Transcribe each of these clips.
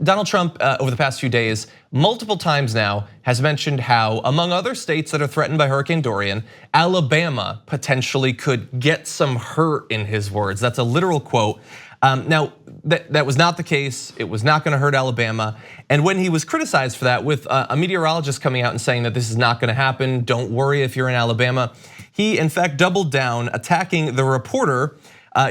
Donald Trump, over the past few days, multiple times now, has mentioned how, among other states that are threatened by Hurricane Dorian, Alabama potentially could get some hurt, in his words. That's a literal quote. Now, that was not the case. It was not gonna hurt Alabama. And when he was criticized for that, with a meteorologist coming out and saying that this is not gonna happen, don't worry if you're in Alabama, he in fact doubled down, attacking the reporter.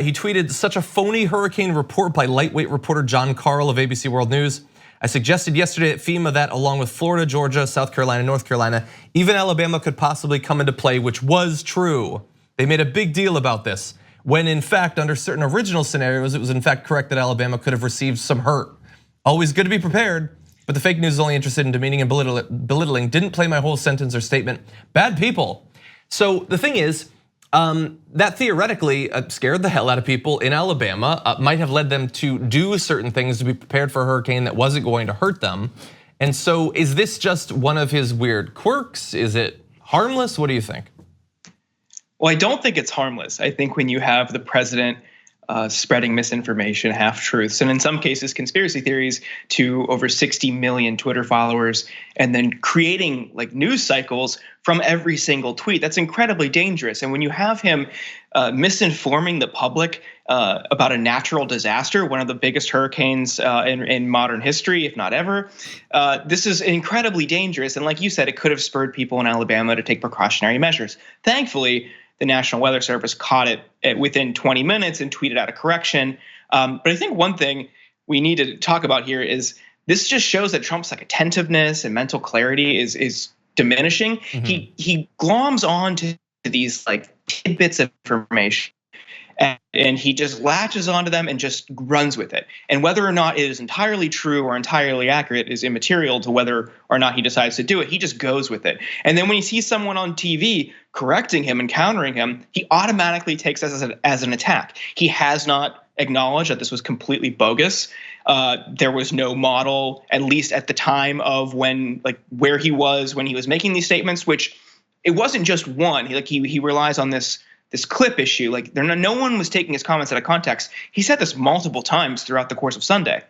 He tweeted, "Such a phony hurricane report by lightweight reporter John Carl of ABC World News. I suggested yesterday at FEMA that along with Florida, Georgia, South Carolina, North Carolina, even Alabama could possibly come into play, which was true. They made a big deal about this, when in fact, under certain original scenarios, it was in fact correct that Alabama could have received some hurt. Always good to be prepared, but the fake news is only interested in demeaning and belittling. Didn't play my whole sentence or statement. Bad people." So the thing is, that theoretically scared the hell out of people in Alabama, might have led them to do certain things to be prepared for a hurricane that wasn't going to hurt them. And so is this just one of his weird quirks? Is it harmless? What do you think? Well, I don't think it's harmless. I think when you have the president spreading misinformation, half-truths, and in some cases conspiracy theories to over 60 million Twitter followers, and then creating like news cycles from every single tweet, that's incredibly dangerous. And when you have him misinforming the public about a natural disaster, one of the biggest hurricanes in modern history, if not ever, this is incredibly dangerous. And like you said, it could have spurred people in Alabama to take precautionary measures. Thankfully, the National Weather Service caught it within 20 minutes and tweeted out a correction. But I think one thing we need to talk about here is this just shows that Trump's like attentiveness and mental clarity is diminishing. Mm-hmm. He gloms on to these like tidbits of information, and he just latches onto them and just runs with it. And whether or not it is entirely true or entirely accurate is immaterial to whether or not he decides to do it. He just goes with it. And then when he sees someone on TV correcting him and countering him, he automatically takes this as an attack. He has not acknowledged that this was completely bogus. There was no model, at least at the time of where he was when he was making these statements, which it wasn't just one. He relies on this clip issue. Like no one was taking his comments out of context. He said this multiple times throughout the course of Sunday.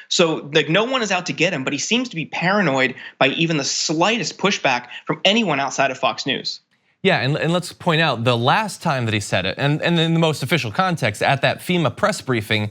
So like no one is out to get him, but he seems to be paranoid by even the slightest pushback from anyone outside of Fox News. Yeah, and let's point out the last time that he said it, and in the most official context, at that FEMA press briefing,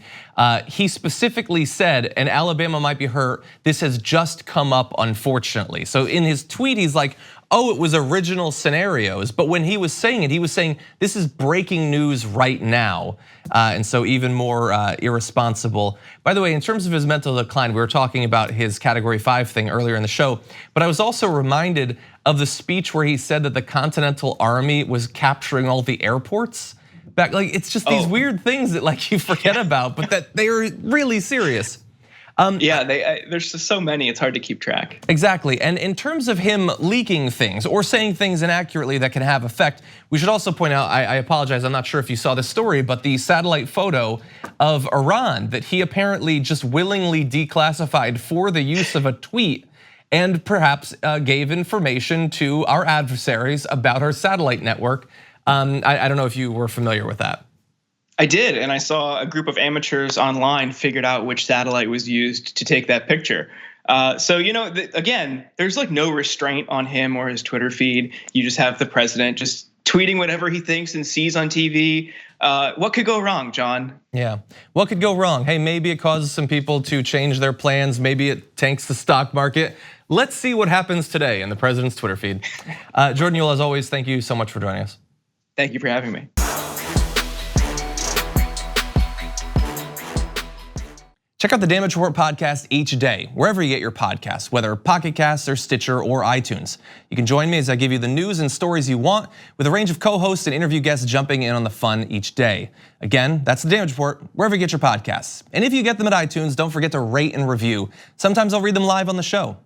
he specifically said, and Alabama might be hurt, this has just come up unfortunately. So in his tweet, he's like, oh, it was original scenarios. But when he was saying it, he was saying, this is breaking news right now. And so even more irresponsible. By the way, in terms of his mental decline, we were talking about his Category 5 thing earlier in the show, but I was also reminded of the speech where he said that the Continental Army was capturing all the airports. Back, like it's just these weird things that like you forget about, but that they are really serious. There's just so many, it's hard to keep track. Exactly, and in terms of him leaking things or saying things inaccurately that can have effect, we should also point out, I apologize, I'm not sure if you saw this story, but the satellite photo of Iran that he apparently just willingly declassified for the use of a tweet and perhaps gave information to our adversaries about our satellite network. I don't know if you were familiar with that. I did, and I saw a group of amateurs online figured out which satellite was used to take that picture. So again, there's like no restraint on him or his Twitter feed. You just have the president just tweeting whatever he thinks and sees on TV. What could go wrong, John? Yeah, what could go wrong? Hey, maybe it causes some people to change their plans. Maybe it tanks the stock market. Let's see what happens today in the president's Twitter feed. Jordan Uhl, as always, thank you so much for joining us. Thank you for having me. Check out the Damage Report podcast each day, wherever you get your podcasts, whether Pocket Casts or Stitcher or iTunes. You can join me as I give you the news and stories you want, with a range of co-hosts and interview guests jumping in on the fun each day. Again, that's the Damage Report, wherever you get your podcasts. And if you get them at iTunes, don't forget to rate and review. Sometimes I'll read them live on the show.